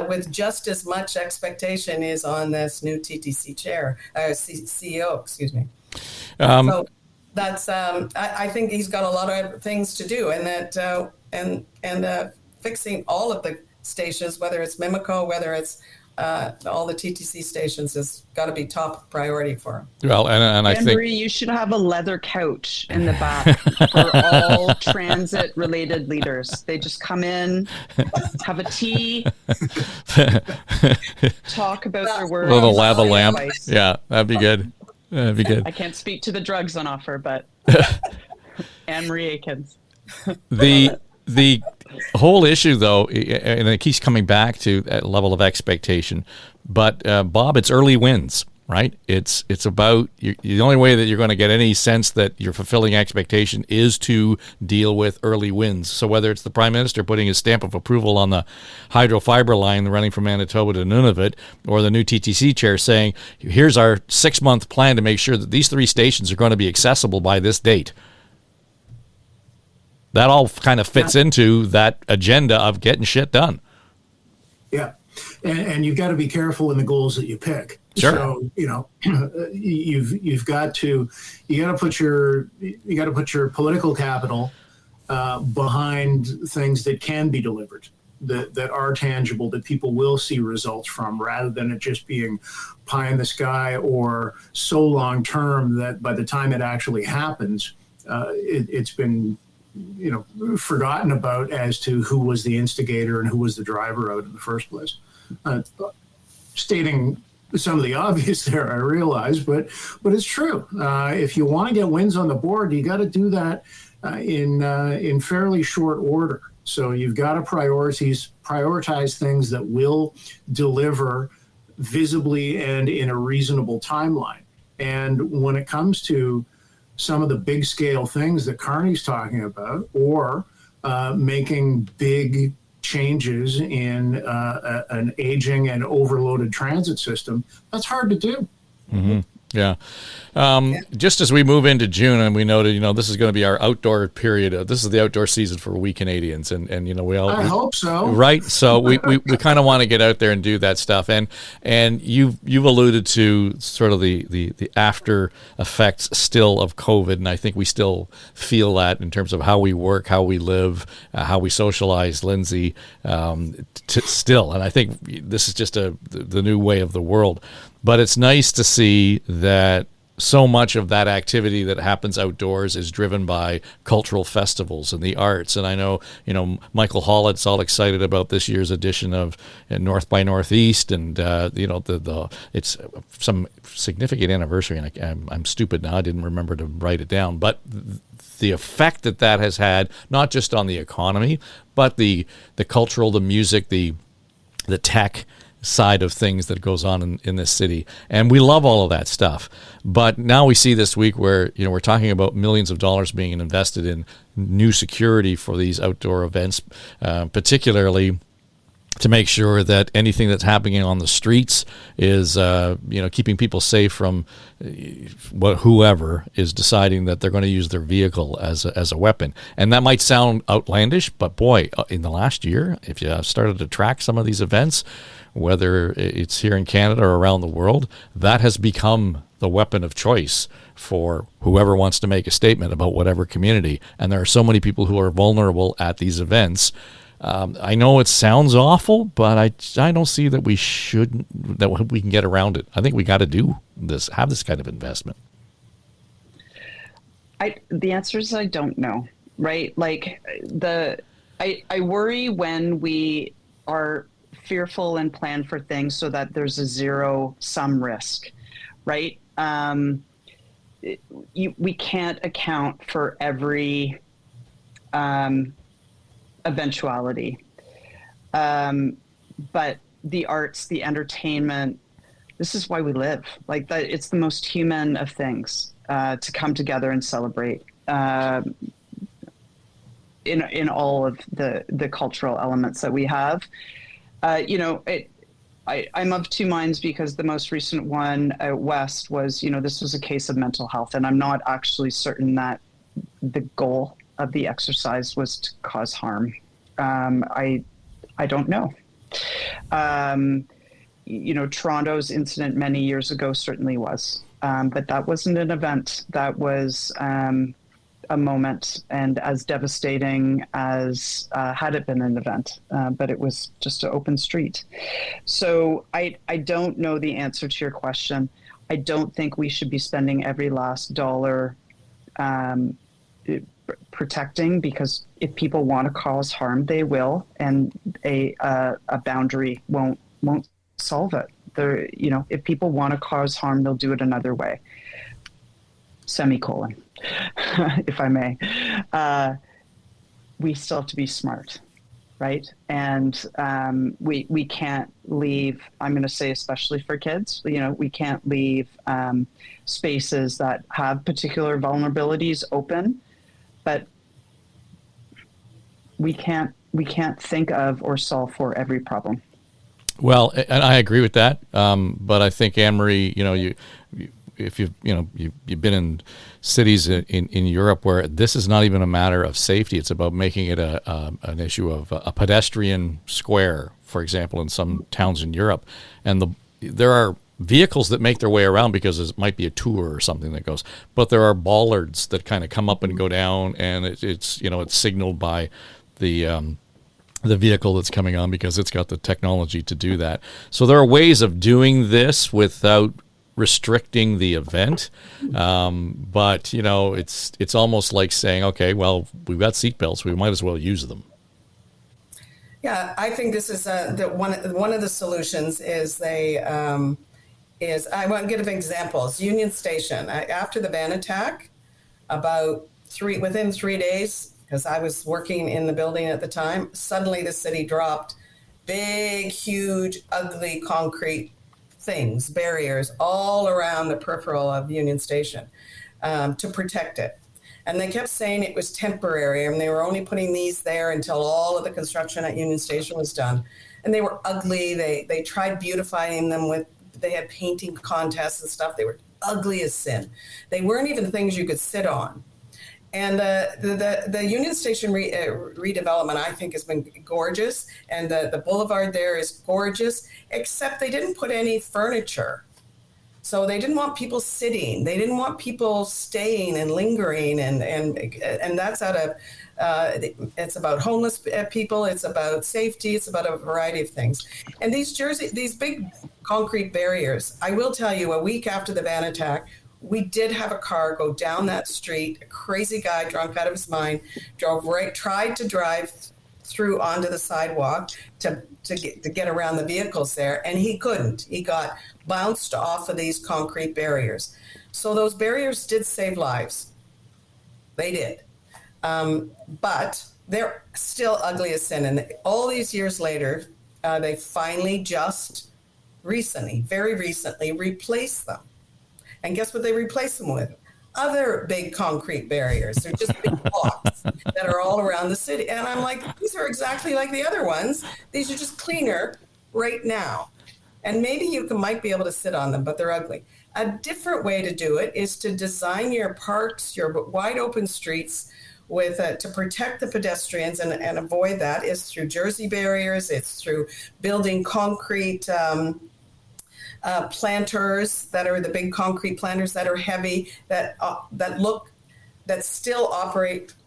D: with just as much expectation is on this new TTC CEO, excuse me. So that's I think he's got a lot of things to do, and that and fixing all of the stations, whether it's Mimico, whether it's all the TTC stations, has got to be top priority for him.
A: Well, and I think
C: you should have a leather couch in the back for all transit-related leaders. They just come in, have a tea, talk about their work.
A: With a lava lamp. Yeah, that'd be good. That'd be good.
C: I can't speak to the drugs on offer, but Anne-Marie Aikins.
A: The whole issue, though, and it keeps coming back to that level of expectation. But Bob, it's early wins, right? It's about the only way that you're going to get any sense that you're fulfilling expectation is to deal with early wins. So whether it's the Prime Minister putting his stamp of approval on the hydrofiber line running from Manitoba to Nunavut, or the new TTC chair saying, here's our 6-month plan to make sure that these 3 stations are going to be accessible by this date. That all kind of fits into that agenda of getting shit done.
B: Yeah, and you've got to be careful in the goals that you pick.
A: Sure.
B: So you've got to put your political capital behind things that can be delivered, that are tangible, that people will see results from, rather than it just being pie in the sky or so long term that by the time it actually happens, it's been forgotten about as to who was the instigator and who was the driver of it in the first place. Stating some of the obvious there, I realize, but it's true. If you want to get wins on the board, you got to do that in fairly short order. So you've got to prioritize things that will deliver visibly and in a reasonable timeline. And when it comes to some of the big scale things that Carney's talking about, or making big changes in an aging and overloaded transit system, that's hard to do.
A: Mm-hmm. Yeah. Just as we move into June, and we noted, this is going to be our outdoor period. This is the outdoor season for we Canadians, and we all.
B: I hope so.
A: Right. So we kind of want to get out there and do that stuff, and you've alluded to sort of the after effects still of COVID, and I think we still feel that in terms of how we work, how we live, how we socialize, Lindsay, still, and I think this is just the new way of the world. But it's nice to see that so much of that activity that happens outdoors is driven by cultural festivals and the arts. And I know, Michael Hollett's all excited about this year's edition of North by Northeast, and it's some significant anniversary. And I'm stupid now; I didn't remember to write it down. But the effect that has had, not just on the economy, but the cultural, the music, the tech. side of things that goes on in this city. And we love all of that stuff. But now we see this week where, we're talking about millions of dollars being invested in new security for these outdoor events, particularly to make sure that anything that's happening on the streets is, keeping people safe from whoever is deciding that they're going to use their vehicle as a weapon. And that might sound outlandish, but boy, in the last year, if you have started to track some of these events, whether it's here in Canada or around the world, that has become the weapon of choice for whoever wants to make a statement about whatever community. And there are so many people who are vulnerable at these events. I know it sounds awful, but I don't see that we can get around it. I think we got to do this, have this kind of investment.
C: The answer is I don't know, right? Like I worry when we are fearful and plan for things so that there's a zero-sum risk, right? We can't account for every eventuality. But the arts, the entertainment, this is why we live. Like that, it's the most human of things to come together and celebrate in all of the cultural elements that we have. I'm of two minds because the most recent one out west was, this was a case of mental health, and I'm not actually certain that the goal of the exercise was to cause harm. I don't know. Toronto's incident many years ago certainly was, but that wasn't an event. That was a moment, and as devastating as had it been an event, but it was just an open street. So I don't know the answer to your question. I don't think we should be spending every last dollar protecting, because if people want to cause harm, they will, and a boundary won't solve it. If people want to cause harm, they'll do it another way. Semicolon, if I may. We still have to be smart, right? And we can't leave, I'm going to say especially for kids, we can't leave spaces that have particular vulnerabilities open, but we can't think of or solve for every problem.
A: Well, and I agree with that. But I think, Anne-Marie, if you've been in cities in Europe where this is not even a matter of safety, it's about making it an issue of a pedestrian square, for example, in some towns in Europe, and there are vehicles that make their way around because it might be a tour or something that goes, but there are bollards that kind of come up and go down, and it's signaled by the vehicle that's coming on because it's got the technology to do that. So there are ways of doing this without restricting the event, but it's almost like saying, okay, well, we've got seatbelts, we might as well use them.
D: Yeah, I think this is one of the solutions is I want to give examples. Union Station, after the van attack, within 3 days, because I was working in the building at the time, suddenly the city dropped big, huge, ugly concrete things, barriers all around the peripheral of Union Station to protect it. And they kept saying it was temporary, and they were only putting these there until all of the construction at Union Station was done. And they were ugly. They tried beautifying them they had painting contests and stuff. They were ugly as sin. They weren't even things you could sit on. And the Union Station redevelopment, I think, has been gorgeous. And the boulevard there is gorgeous, except they didn't put any furniture. So they didn't want people sitting. They didn't want people staying and lingering. And that's it's about homeless people. It's about safety. It's about a variety of things. And these big concrete barriers, I will tell you, a week after the van attack, we did have a car go down that street. A crazy guy, drunk out of his mind, tried to drive through onto the sidewalk to get around the vehicles there, and he couldn't. He got bounced off of these concrete barriers. So those barriers did save lives. They did. But they're still ugly as sin. And all these years later, they finally just very recently, replaced them. And guess what they replaced them with? Other big concrete barriers. They're just big blocks that are all around the city. And I'm like, these are exactly like the other ones. These are just cleaner right now. And maybe you might be able to sit on them, but they're ugly. A different way to do it is to design your parks, your wide open streets with to protect the pedestrians and avoid that is through jersey barriers. It's through building concrete planters that are the big concrete planters that are heavy, that still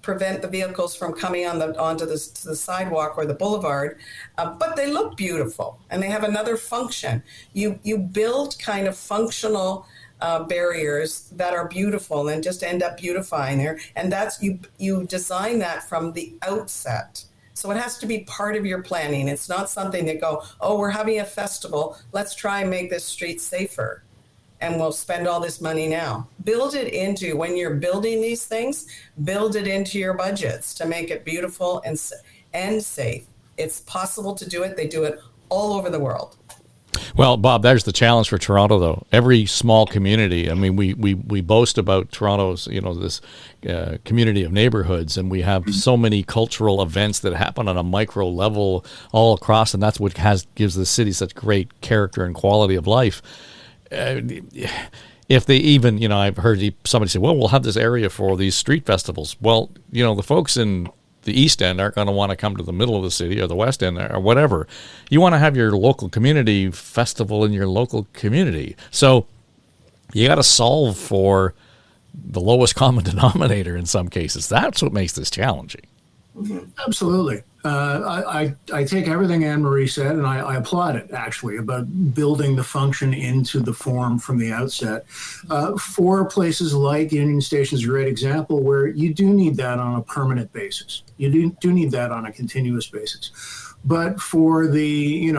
D: prevent the vehicles from coming onto the sidewalk or the boulevard, but they look beautiful and they have another function. You build kind of functional barriers that are beautiful and just end up beautifying there, and that's you design that from the outset. So it has to be part of your planning. It's not something that we're having a festival, let's try and make this street safer, and we'll spend all this money now. Build it into, when you're building these things, build it into your budgets to make it beautiful and safe. It's possible to do it. They do it all over the world.
A: Well, Bob, there's the challenge for Toronto, though. Every small community, I mean, we boast about Toronto's, this community of neighborhoods, and we have so many cultural events that happen on a micro level all across, and that's what gives the city such great character and quality of life. If they even, I've heard somebody say, well, we'll have this area for these street festivals. Well, the folks in the East End aren't going to want to come to the middle of the city or the West End or whatever. You want to have your local community festival in your local community. So you got to solve for the lowest common denominator in some cases. That's what makes this challenging.
B: Absolutely. I take everything Anne-Marie said, and I applaud it, actually, about building the function into the form from the outset. For places like Union Station is a great example where you do need that on a permanent basis. You do need that on a continuous basis. But for the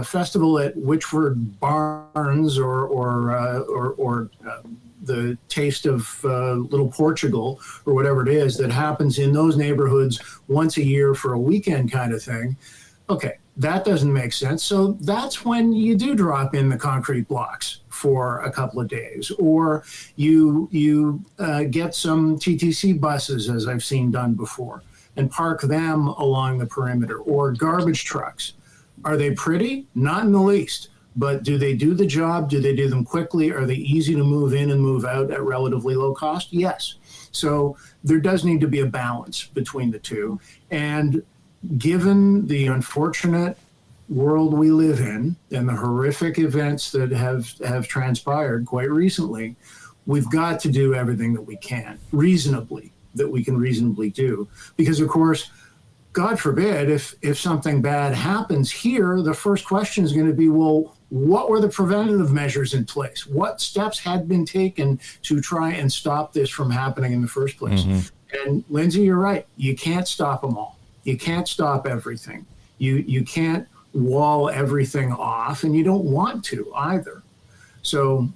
B: festival at Witchford Barns or the Taste of Little Portugal or whatever it is that happens in those neighborhoods once a year for a weekend kind of thing, okay, that doesn't make sense. So that's when you do drop in the concrete blocks for a couple of days, or you get some TTC buses, as I've seen done before, and park them along the perimeter, or garbage trucks. Are they pretty? Not in the least. But do they do the job? Do they do them quickly? Are they easy to move in and move out at relatively low cost? Yes. So there does need to be a balance between the two. And given the unfortunate world we live in and the horrific events that have transpired quite recently, we've got to do everything that we can reasonably do. Because, of course, God forbid, if something bad happens here, the first question is going to be, well, what were the preventative measures in place? What steps had been taken to try and stop this from happening in the first place? Mm-hmm. And Lindsay, you're right. You can't stop them all. You can't stop everything. You can't wall everything off, and you don't want to either. So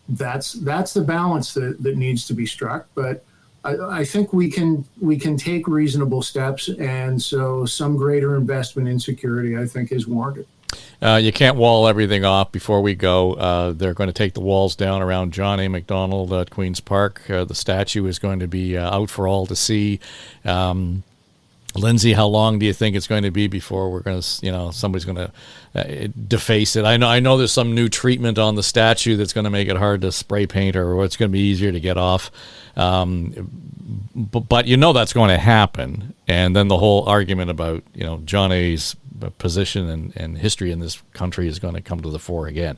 B: that's the balance that needs to be struck. But I think we can take reasonable steps, and so some greater investment in security, I think, is warranted.
A: You can't wall everything off. Before we go, they're going to take the walls down around John A. Macdonald at Queen's Park. The statue is going to be out for all to see. Lindsay, how long do you think it's going to be before we're going to, somebody's going to deface it? I know there's some new treatment on the statue that's going to make it hard to spray paint, or it's going to be easier to get off. But that's going to happen. And then the whole argument about, John A.'s position and history in this country is going to come to the fore again.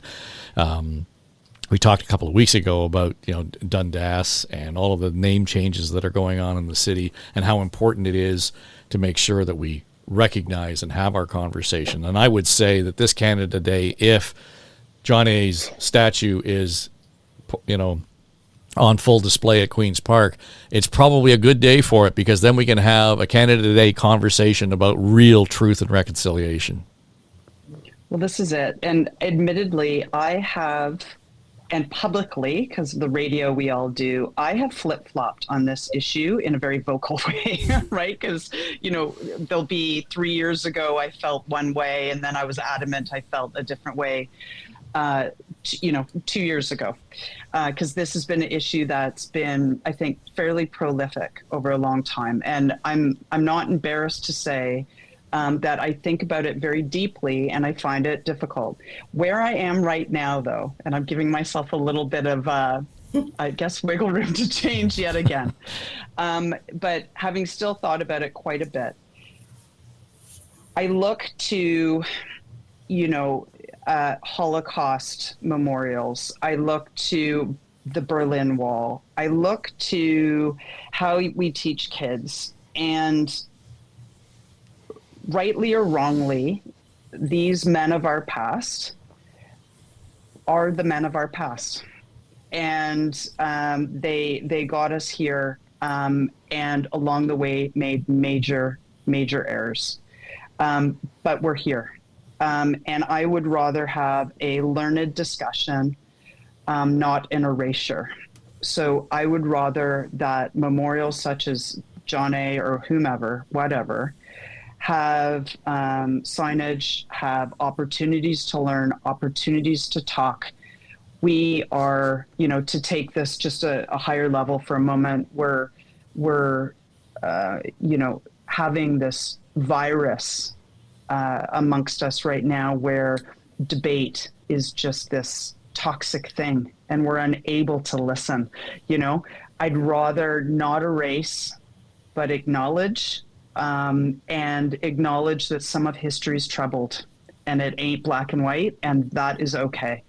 A: We talked a couple of weeks ago about, Dundas and all of the name changes that are going on in the city and how important it is to make sure that we recognize and have our conversation. And I would say that this Canada Day, if John A.'s statue is, on full display at Queen's Park, it's probably a good day for it, because then we can have a Canada Day conversation about real truth and reconciliation.
C: Well, this is it. And admittedly, I have and publicly, because of the radio we all do, I have flip-flopped on this issue in a very vocal way, right? Because, there'll be 3 years ago I felt one way, and then I was adamant I felt a different way, 2 years ago. Because this has been an issue that's been, I think, fairly prolific over a long time. And I'm not embarrassed to say that I think about it very deeply and I find it difficult. Where I am right now, though, and I'm giving myself a little bit of, I guess, wiggle room to change yet again. But having still thought about it quite a bit, I look to, Holocaust memorials. I look to the Berlin Wall. I look to how we teach kids. And rightly or wrongly, these men of our past are the men of our past. And they got us here and along the way made major errors. But we're here. And I would rather have a learned discussion, not an erasure. So I would rather that memorials such as John A. or whomever, whatever, have signage, have opportunities to learn, opportunities to talk. We are, to take this just a higher level for a moment, we're having this virus amongst us right now where debate is just this toxic thing and we're unable to listen. I'd rather not erase, but acknowledge, and acknowledge that some of history is troubled and it ain't black and white, and that is okay.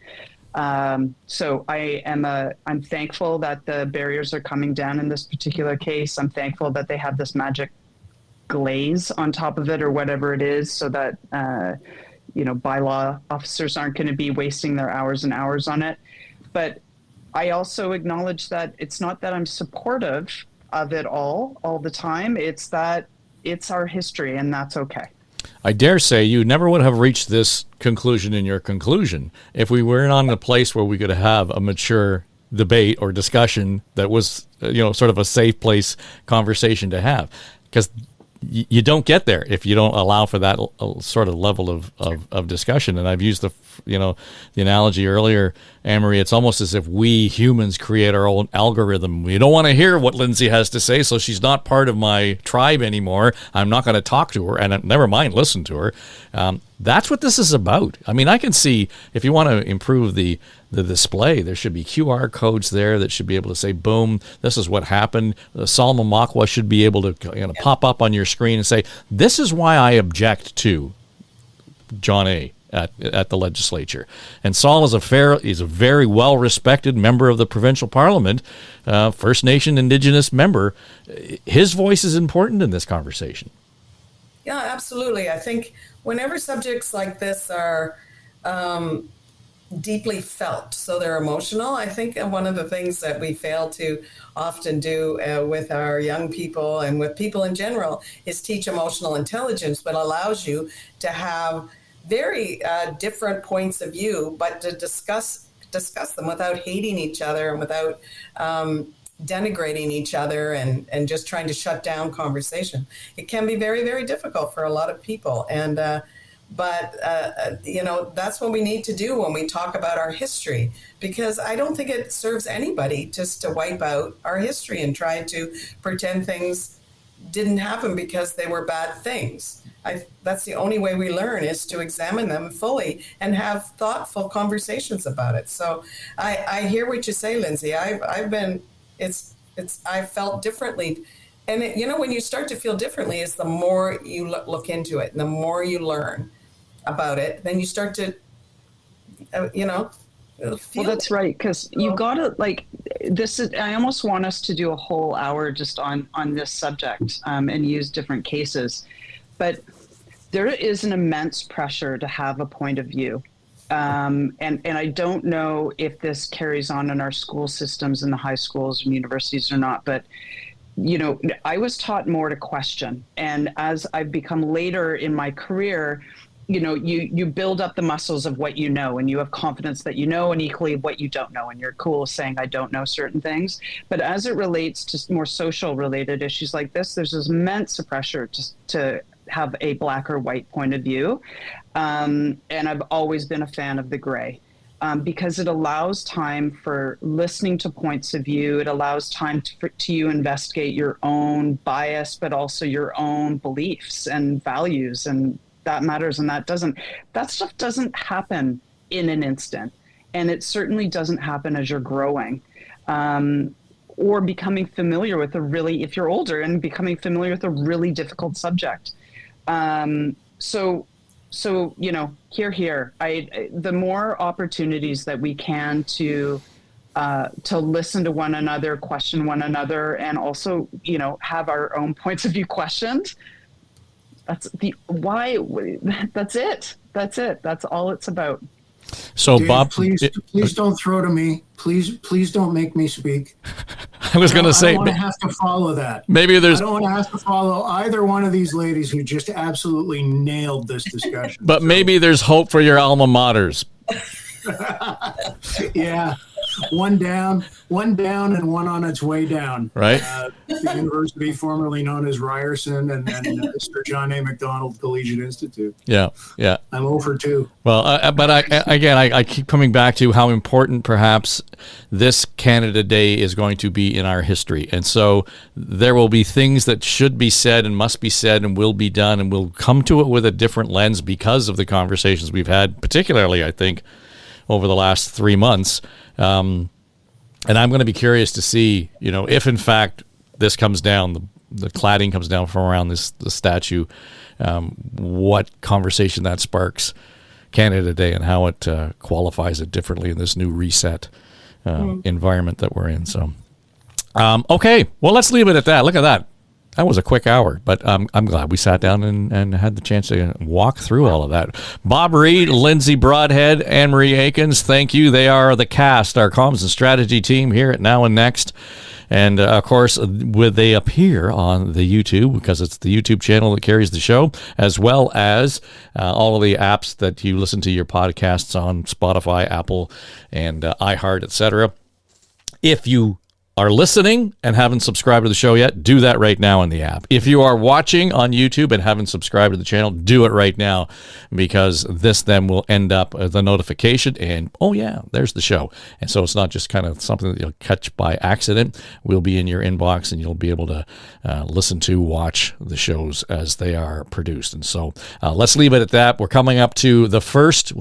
C: So I'm thankful that the barriers are coming down in this particular case. I'm thankful that they have this magic glaze on top of it or whatever it is, so that bylaw officers aren't going to be wasting their hours and hours on it. But I also acknowledge that it's not that I'm supportive of it all the time. It's that it's our history, and that's okay.
A: I dare say you never would have reached this conclusion in your conclusion if we weren't on the place where we could have a mature debate or discussion that was, sort of a safe place conversation to have. Because you don't get there if you don't allow for that sort of level of discussion. And I've used the analogy earlier, Anne-Marie, it's almost as if we humans create our own algorithm. We don't want to hear what Lindsay has to say, so she's not part of my tribe anymore. I'm not going to talk to her, and never mind listen to her. That's what this is about. I mean, I can see if you want to improve the display, there should be QR codes there that should be able to say, boom, this is what happened. Solomon Makwa should be able to pop up on your screen and say, this is why I object to John A. at the legislature. And Saul is a very well-respected member of the provincial parliament, First Nation Indigenous member. His voice is important in this conversation.
D: Yeah, absolutely. I think whenever subjects like this are deeply felt, so they're emotional, I think one of the things that we fail to often do with our young people and with people in general is teach emotional intelligence, but allows you to have very different points of view, but to discuss them without hating each other and without denigrating each other and just trying to shut down conversation. It can be very, very difficult for a lot of people. And but that's what we need to do when we talk about our history, because I don't think it serves anybody just to wipe out our history and try to pretend things didn't happen because they were bad things. That's the only way we learn, is to examine them fully and have thoughtful conversations about it. So I hear what you say, Lindsay. I've felt differently. And when you start to feel differently is the more you look into it and the more you learn about it, then you start to, feel.
C: Well, that's right. Because you've got to I almost want us to do a whole hour just on this subject and use different cases. But there is an immense pressure to have a point of view. And I don't know if this carries on in our school systems in the high schools and universities or not, but I was taught more to question. And as I've become later in my career, you build up the muscles of what you know, and you have confidence that you know, and equally what you don't know, and you're cool saying I don't know certain things. But as it relates to more social related issues like this, there's this immense pressure to have a black or white point of view, and I've always been a fan of the gray. Because it allows time for listening to points of view. It allows time to you investigate your own bias, but also your own beliefs and values, and that matters. And that stuff doesn't happen in an instant, and it certainly doesn't happen as you're growing, or becoming familiar with if you're older and becoming familiar with a really difficult subject. So, here, the more opportunities that we can to listen to one another, question one another, and also, have our own points of view questioned. That's it. That's all it's about.
A: So,
B: Dave,
A: Bob,
B: please don't throw to me. Please don't make me speak.
A: I was going to say,
B: I don't want to have to follow that.
A: Maybe there's.
B: I don't want to have to follow either one of these ladies who just absolutely nailed this discussion.
A: But maybe there's hope for your alma maters.
B: Yeah, one down, and one on its way down.
A: Right.
B: The university formerly known as Ryerson, and then Sir John A. Macdonald Collegiate Institute.
A: Yeah.
B: I'm over 2.
A: Well, but I keep coming back to how important perhaps this Canada Day is going to be in our history. And so there will be things that should be said and must be said and will be done, and we'll come to it with a different lens because of the conversations we've had, particularly, I think, over the last 3 months. And I'm going to be curious to see, if in fact this comes down, the cladding comes down from around the statue, what conversation that sparks Canada Day and how it qualifies it differently in this new reset environment that we're in. So, okay, well, let's leave it at that. Look at that. That was a quick hour, but I'm glad we sat down and had the chance to walk through all of that. Bob Reid, Lindsay Broadhead, Anne-Marie Aikins, thank you. They are the cast, our comms and strategy team here at Now and Next. And, of course, they appear on the YouTube because it's the YouTube channel that carries the show, as well as all of the apps that you listen to your podcasts on, Spotify, Apple, and iHeart, etc. If you are listening and haven't subscribed to the show yet, do that right now in the app. If you are watching on YouTube and haven't subscribed to the channel, do it right now, because this then will end up the notification and, oh yeah, there's the show. And so it's not just kind of something that you'll catch by accident. We'll be in your inbox and you'll be able to listen to, watch the shows as they are produced. And so let's leave it at that. We're coming up to the first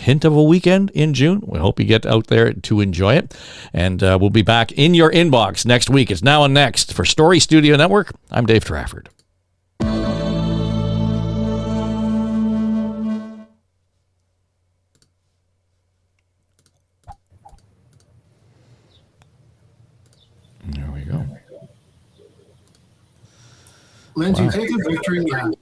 A: hint of a weekend in June. We hope you get out there to enjoy it. And we'll be back in your inbox next week. It's Now and Next for Story Studio Network. I'm Dave Trafford. There we go.
B: Lindsay, take a victory lap.